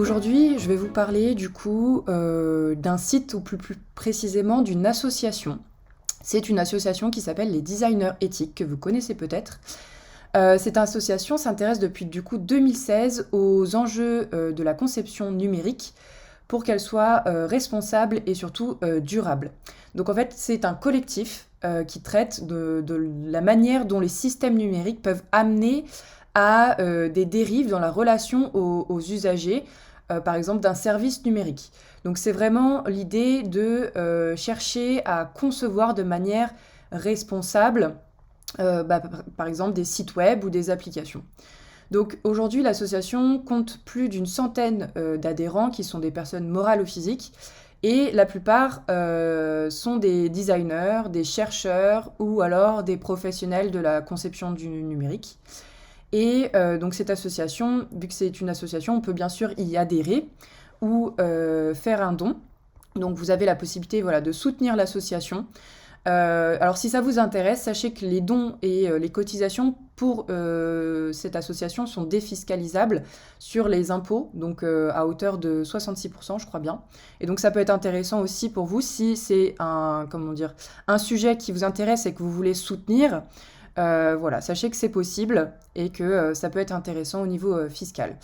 Aujourd'hui, je vais vous parler du coup d'un site, ou plus précisément d'une association. C'est une association qui s'appelle les Designers Éthiques, que vous connaissez peut-être. Cette association s'intéresse depuis du coup 2016 aux enjeux de la conception numérique pour qu'elle soit responsable et surtout durable. Donc en fait, c'est un collectif qui traite de la manière dont les systèmes numériques peuvent amener à des dérives dans la relation aux usagers, par exemple d'un service numérique. Donc c'est vraiment l'idée de chercher à concevoir de manière responsable, par exemple des sites web ou des applications. Donc aujourd'hui, l'association compte plus d'une centaine d'adhérents qui sont des personnes morales ou physiques, et la plupart sont des designers, des chercheurs ou alors des professionnels de la conception du numérique. Et donc cette association, vu que c'est une association, on peut bien sûr y adhérer ou faire un don. Donc vous avez la possibilité, voilà, de soutenir l'association. Alors si ça vous intéresse, sachez que les dons et les cotisations pour cette association sont défiscalisables sur les impôts, donc à hauteur de 66%, je crois bien. Et donc ça peut être intéressant aussi pour vous si c'est un sujet qui vous intéresse et que vous voulez soutenir. Voilà, sachez que c'est possible et que ça peut être intéressant au niveau fiscal.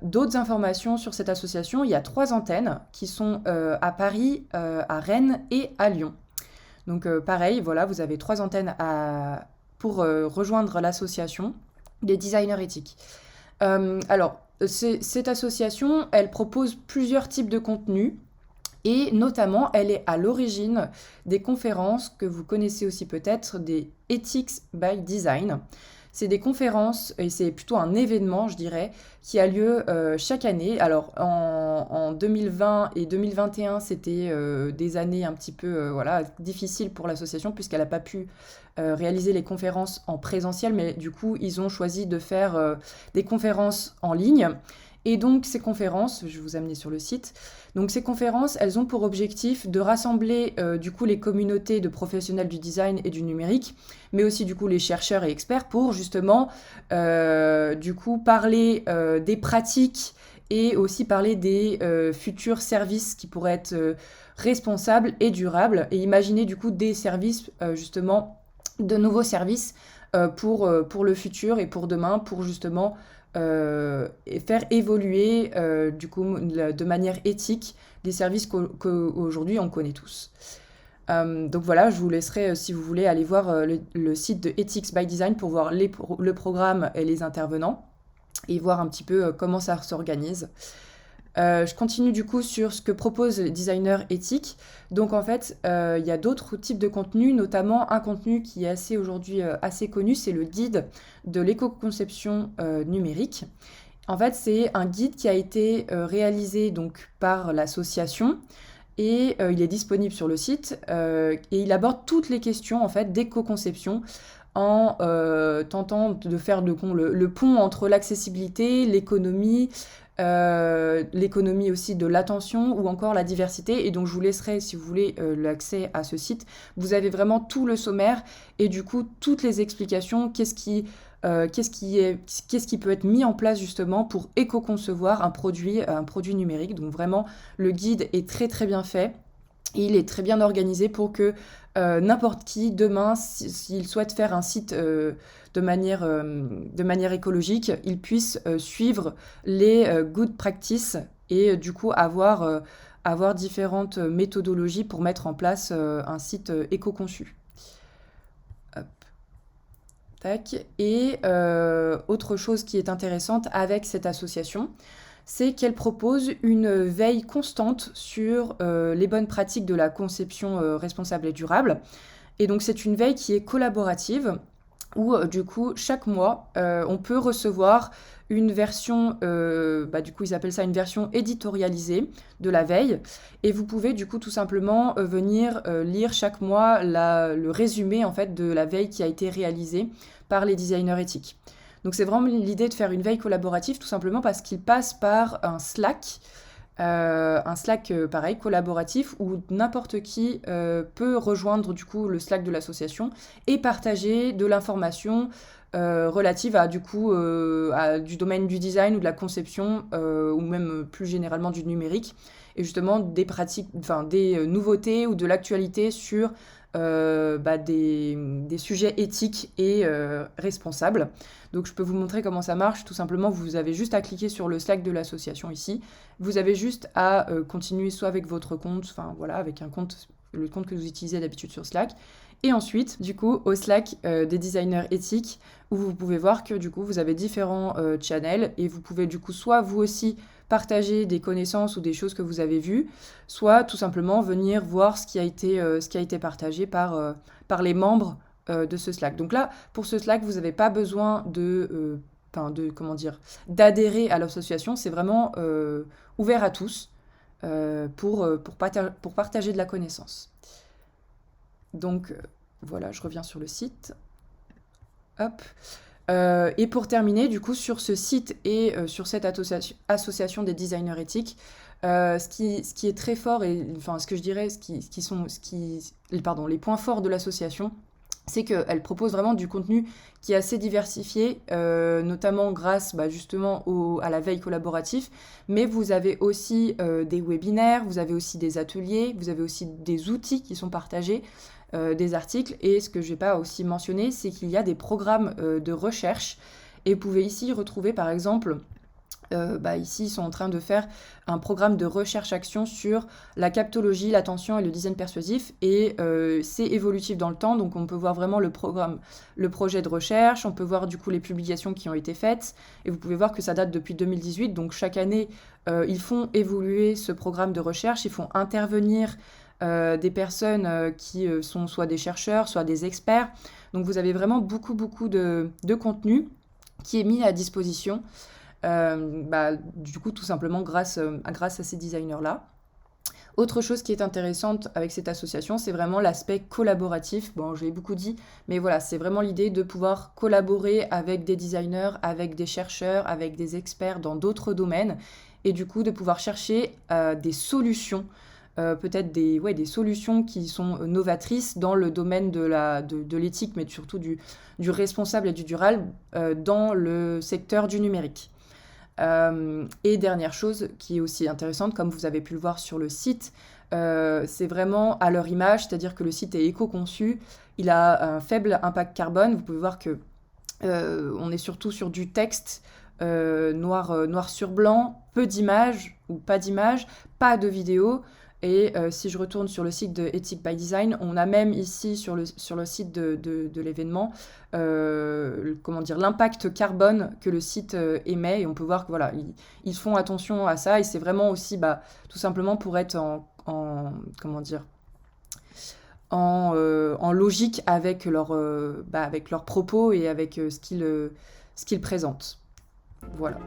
D'autres informations sur cette association, il y a 3 antennes qui sont à Paris, à Rennes et à Lyon. Donc pareil, voilà, vous avez 3 antennes pour rejoindre l'association des designers éthiques. Cette association, elle propose plusieurs types de contenus. Et notamment, elle est à l'origine des conférences que vous connaissez aussi peut-être, des Ethics by Design. C'est des conférences, et c'est plutôt un événement, je dirais, qui a lieu chaque année. Alors, en 2020 et 2021, c'était des années un petit peu difficiles pour l'association, puisqu'elle n'a pas pu réaliser les conférences en présentiel, mais du coup, ils ont choisi de faire des conférences en ligne. Et donc ces conférences, je vais vous amener sur le site, donc ces conférences, elles ont pour objectif de rassembler du coup les communautés de professionnels du design et du numérique, mais aussi du coup les chercheurs et experts pour justement du coup parler des pratiques et aussi parler des futurs services qui pourraient être responsables et durables, et imaginer du coup des services justement, de nouveaux services pour le futur et pour demain, pour justement et faire évoluer du coup de manière éthique des services qu'aujourd'hui on connaît tous. Donc voilà, je vous laisserai, si vous voulez, aller voir le site de Ethics by Design pour voir le programme et les intervenants et voir un petit peu comment ça s'organise. Je continue du coup sur ce que proposent les designers éthiques. Donc en fait, il y a d'autres types de contenus, notamment un contenu qui est aujourd'hui assez connu, c'est le guide de l'éco-conception numérique. En fait, c'est un guide qui a été réalisé donc par l'association, et il est disponible sur le site, et il aborde toutes les questions en fait d'éco-conception en tentant de faire le pont entre l'accessibilité, l'économie aussi de l'attention, ou encore la diversité. Et donc je vous laisserai, si vous voulez, l'accès à ce site. Vous avez vraiment tout le sommaire et du coup toutes les explications, qu'est-ce qui peut être mis en place justement pour éco-concevoir un produit numérique. Donc vraiment, le guide est très très bien fait. Et il est très bien organisé pour que n'importe qui, demain, s'il souhaite faire un site de manière écologique, il puisse suivre les good practices et du coup avoir différentes méthodologies pour mettre en place un site éco-conçu. Hop. Tac. Et autre chose qui est intéressante avec cette association, c'est qu'elle propose une veille constante sur les bonnes pratiques de la conception responsable et durable. Et donc c'est une veille qui est collaborative, où du coup chaque mois on peut recevoir une version, du coup ils appellent ça une version éditorialisée de la veille, et vous pouvez du coup tout simplement venir lire chaque mois le résumé en fait de la veille qui a été réalisée par les designers éthiques. Donc c'est vraiment l'idée de faire une veille collaborative, tout simplement parce qu'il passe par un Slack, pareil, collaboratif, où n'importe qui peut rejoindre du coup le Slack de l'association et partager de l'information relatives à du coup du domaine du design ou de la conception ou même plus généralement du numérique et justement des pratiques, enfin des nouveautés ou de l'actualité sur des sujets éthiques et responsables. Donc je peux vous montrer comment ça marche. Tout simplement, vous avez juste à cliquer sur le Slack de l'association ici. Vous avez juste à continuer soit avec votre compte, enfin voilà, avec un compte, le compte que vous utilisez d'habitude sur Slack. Et ensuite, du coup, au Slack des designers éthiques, où vous pouvez voir que du coup, vous avez différents channels et vous pouvez du coup soit vous aussi partager des connaissances ou des choses que vous avez vues, soit tout simplement venir voir ce qui a été partagé par les membres de ce Slack. Donc là, pour ce Slack, vous n'avez pas besoin comment dire, d'adhérer à l'association. C'est vraiment ouvert à tous pour partager de la connaissance. Donc voilà, je reviens sur le site. Hop. Et pour terminer, du coup, sur ce site et sur cette association des designers éthiques, ce qui est très fort, et enfin ce que je dirais, les points forts de l'association, c'est qu'elle propose vraiment du contenu qui est assez diversifié, notamment grâce justement à la veille collaborative, mais vous avez aussi des webinaires, vous avez aussi des ateliers, vous avez aussi des outils qui sont partagés, des articles, et ce que je n'ai pas aussi mentionné, c'est qu'il y a des programmes de recherche, et vous pouvez ici retrouver par exemple ici, ils sont en train de faire un programme de recherche-action sur la captologie, l'attention et le design persuasif. Et c'est évolutif dans le temps, donc on peut voir vraiment le projet de recherche, on peut voir du coup les publications qui ont été faites. Et vous pouvez voir que ça date depuis 2018, donc chaque année, ils font évoluer ce programme de recherche, ils font intervenir des personnes qui sont soit des chercheurs, soit des experts. Donc vous avez vraiment beaucoup de contenu qui est mis à disposition. Du coup, tout simplement grâce à ces designers-là. Autre chose qui est intéressante avec cette association, c'est vraiment l'aspect collaboratif. Bon, je l'ai beaucoup dit, mais voilà, c'est vraiment l'idée de pouvoir collaborer avec des designers, avec des chercheurs, avec des experts dans d'autres domaines, et du coup de pouvoir chercher des solutions, peut-être des solutions qui sont novatrices dans le domaine de l'éthique, mais surtout du responsable et du durable dans le secteur du numérique. Et dernière chose qui est aussi intéressante, comme vous avez pu le voir sur le site, c'est vraiment à leur image, c'est-à-dire que le site est éco-conçu, il a un faible impact carbone. Vous pouvez voir que on est surtout sur du texte noir sur blanc, peu d'images ou pas d'images, pas de vidéos. Et si je retourne sur le site de Ethic by Design, on a même ici sur le site de l'événement, comment dire, l'impact carbone que le site émet. Et on peut voir que voilà, ils font attention à ça. Et c'est vraiment aussi tout simplement pour être comment dire, en logique avec leurs propos et avec ce qu'ils présentent. Voilà.